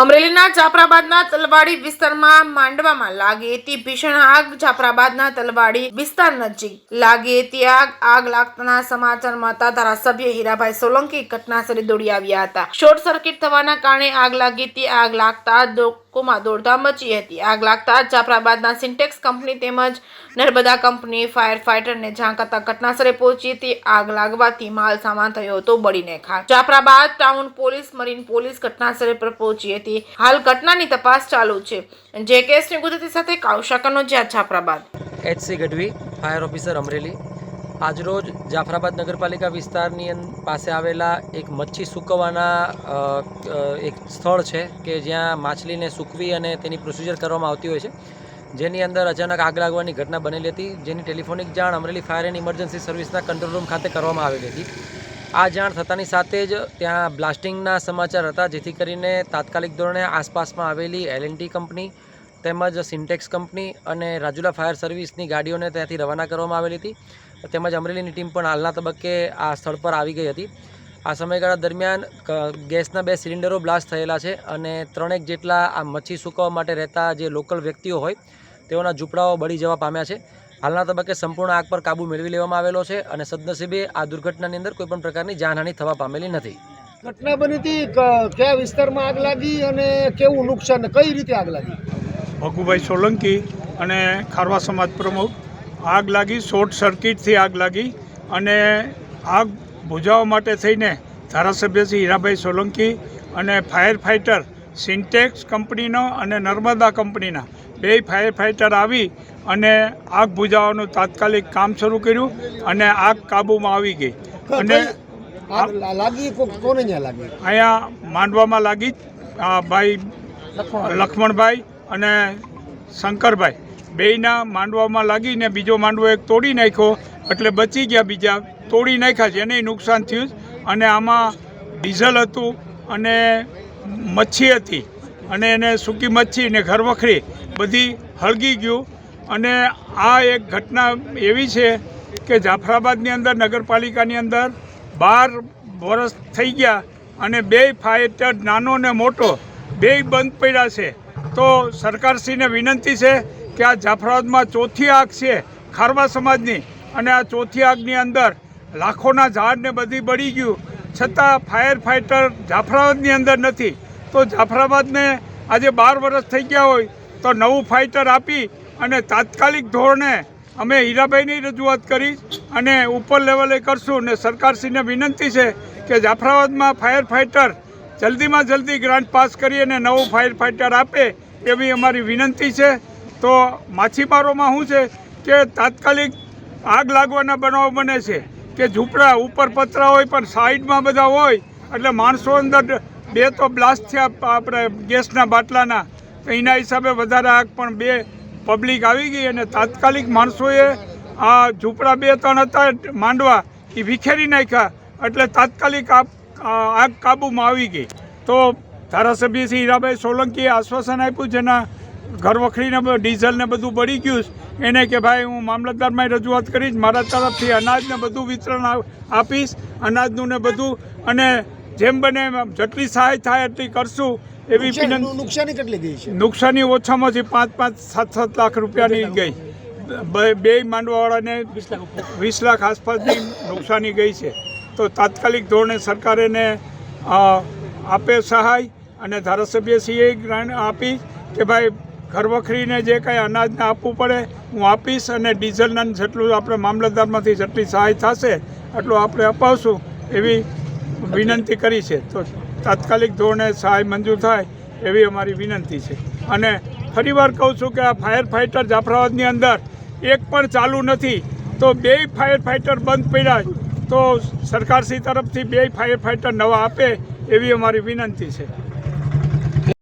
અમરેલીના જાફરાબાદના તલવાડી વિસ્તારમાં માંડવામાં લાગી હતી ભીષણ આગ। જાફરાબાદના તલવાડી વિસ્તાર નજીક લાગી હતી આગ લાગતાના સમાચાર મળતા ધારાસભ્ય હીરાભાઈ સોલંકી ઘટનાસ્થળે દોડી આવ્યા હતા। શોર્ટ સર્કિટ થવાના કારણે આગ લાગી હતી। આગ લાગતા લોકોમાં દોડધામ મચી હતી। આગ લાગતા જાફરાબાદના સિન્ટેક્સ કંપની તેમજ નર્મદા કંપની ફાયર ફાઈટરને જાણ કરતા ઘટનાસ્થળે પહોંચી હતી। આગ લાગવાથી માલ સામાન થયો હતો બળીને ખાખ। Jafrabad town police marine police ઘટનાસ્થળે પર પહોંચી હતી। હાલ ઘટનાની તપાસ ચાલુ છે। જે કેસની ગુજરાતી સાથે કાઉશાકનો Jafrabad HC Gadhvi fire officer Amreli. આજરોજ જાફરાબાદ નગરપાલિકા વિસ્તારની પાસે આવેલા એક મચ્છી સૂકવવાના એક સ્થળ છે કે જ્યાં માછલીને સૂકવી અને તેની પ્રોસિજર કરવામાં આવતી હોય છે, જેની અંદર અચાનક આગ લાગવાની ઘટના બનેલી હતી, જેની ટેલિફોનિક જાણ અમરેલી ફાયર એન્ડ ઇમરજન્સી સર્વિસના કંટ્રોલ રૂમ ખાતે કરવામાં આવેલી હતી। આ જાણ થતાની સાથે જ ત્યાં બ્લાસ્ટિંગના સમાચાર હતા, જેથી કરીને તાત્કાલિક ધોરણે આસપાસમાં આવેલી L&T કંપની તેમજ સિન્ટેક્સ કંપની અને રાજુલા ફાયર સર્વિસની ગાડીઓને ત્યાંથી રવાના કરવામાં આવેલી હતી, તેમજ અમરેલીની ટીમ પણ હાલના તબક્કે આ સ્થળ પર આવી ગઈ હતી। આ સમયગાળા દરમિયાન ગેસના 2 સિલિન્ડરો બ્લાસ્ટ થયેલા છે અને 3 જેટલા આ મચ્છી સૂકવવા માટે રહેતા જે લોકલ વ્યક્તિઓ હોય તેઓના ઝૂંપડાઓ બળી જવા પામ્યા છે। હાલના તબક્કે સંપૂર્ણ આગ પર કાબૂ મેળવી લેવામાં આવેલો છે અને સદનસીબે આ દુર્ઘટનાની અંદર કોઈપણ પ્રકારની જાનહાનિ થવા પામેલી નથી। ઘટના બની હતી કયા વિસ્તારમાં આગ લાગી અને કેવું નુકસાન, કઈ રીતે આગ લાગી? ભગુભાઈ સોલંકી અને ખારવા સમાજ પ્રમુખ। આગ લાગી શોર્ટ સર્કિટથી આગ લાગી અને આગ બુઝાવવા માટે થઈને ધારાસભ્ય શ્રી હીરાભાઈ સોલંકી અને ફાયર ફાઈટર સિન્ટેક્સ કંપનીનો અને નર્મદા કંપનીના 2 ફાયર ફાઈટર આવી અને આગ બુઝાવવાનું તાત્કાલિક કામ શરૂ કર્યું અને આગ કાબૂમાં આવી ગઈ। અને લાગી કોને ત્યાં લાગી? અહીંયા માંડવામાં લાગી ભાઈ લક્ષ્મણભાઈ અને શંકરભાઈ બેયના માંડવામાં લાગીને બીજો માંડવો એક તોડી નાખ્યો, એટલે બચી ગયા, બીજા તોડી નાખ્યા, જેને નુકસાન થયું। અને આમાં ડીઝલ હતું અને મચ્છી હતી અને એને સૂકી મચ્છી ને ઘરવખરી બધી હળગી ગયું। અને આ એક ઘટના એવી છે કે જાફરાબાદની અંદર નગરપાલિકાની અંદર 12 વર્ષ થઈ ગયા અને 2 ફાઈટર નાનો ને મોટો 2 બંધ પડ્યા છે। તો સરકારશ્રીને વિનંતી છે કે આ જાફરાબાદમાં 4થી આગ છે ખારવા સમાજની, અને આ 4થી આગની અંદર લાખોના ઝાડને બધી બળી ગયું, છતાં ફાયર ફાઈટર જાફરાબાદની અંદર નથી। તો જાફરાબાદને આજે 12 વર્ષ થઈ ગયા હોય તો નવું ફાઈટર આપી અને તાત્કાલિક ધોરણે અમે હીરાભાઈની રજૂઆત કરી અને ઉપર લેવલે કરશું। અને સરકારશ્રીને વિનંતી છે કે જાફરાબાદમાં ફાયર ફાઈટર જલ્દીમાં જલ્દી ગ્રાન્ટ પાસ કરી અને નવું ફાયર ફાઈટર આપે એવી અમારી વિનંતી છે। તો માછીમારોમાં શું છે કે તાત્કાલિક આગ લાગવાના બનાવો બને છે કે ઝૂંપડા ઉપર પતરા હોય પણ સાઈડમાં બધા હોય, એટલે માણસો અંદર 2 તો બ્લાસ્ટ થયા આપણે ગેસના બાટલાના, તો એના હિસાબે વધારે આગ પણ 2 પબ્લિક આવી ગઈ અને તાત્કાલિક માણસોએ આ ઝૂંપડા 2-3 હતા માંડવા એ વિખેરી નાખ્યા, એટલે તાત્કાલિક આગ કાબૂમાં આવી ગઈ। તો ધારાસભ્ય શ્રી હીરાભાઈ સોલંકીએ આશ્વાસન આપ્યું, જેના ઘરવખરીને ડીઝલને બધું બળી ગયું એને કે ભાઈ હું મામલતદારમાં રજૂઆત કરીશ, મારા તરફથી અનાજને બધું વિતરણ આપીશ, અનાજનું ને બધું, અને જેમ બને જેટલી સહાય થાય એટલી કરશું એવી વિનંતી। નુકસાની કેટલી ગઈ છે? નુકસાની ઓછામાં ઓછી 5-7 લાખ રૂપિયાની ગઈ। 2 માંડવાવાળાને 20 લાખ આસપાસની નુકસાની ગઈ છે। તો તાત્કાલિક ધોરણે સરકાર એને આપે સહાય, અને ધારાસભ્યશ્રીએ ગ્રાન્ટ આપી કે ભાઈ ઘરવખરીને જે કાંઈ અનાજને આપવું પડે હું આપીશ, અને ડીઝલના જેટલું આપણે મામલતદારમાંથી જેટલી સહાય થશે એટલું આપણે અપાવશું એવી વિનંતી કરી છે। તો તાત્કાલિક ધોરણે સહાય મંજૂર થાય એવી અમારી વિનંતી છે। અને ફરીવાર કહું છું કે આ ફાયર ફાઈટર જાફરાબાદની અંદર એક પણ ચાલુ નથી, તો 2 ફાયર ફાઈટર બંધ પડ્યા, તો સરકારશ્રી તરફથી 2 ફાયર ફાઈટર નવા આપે એવી અમારી વિનંતી છે।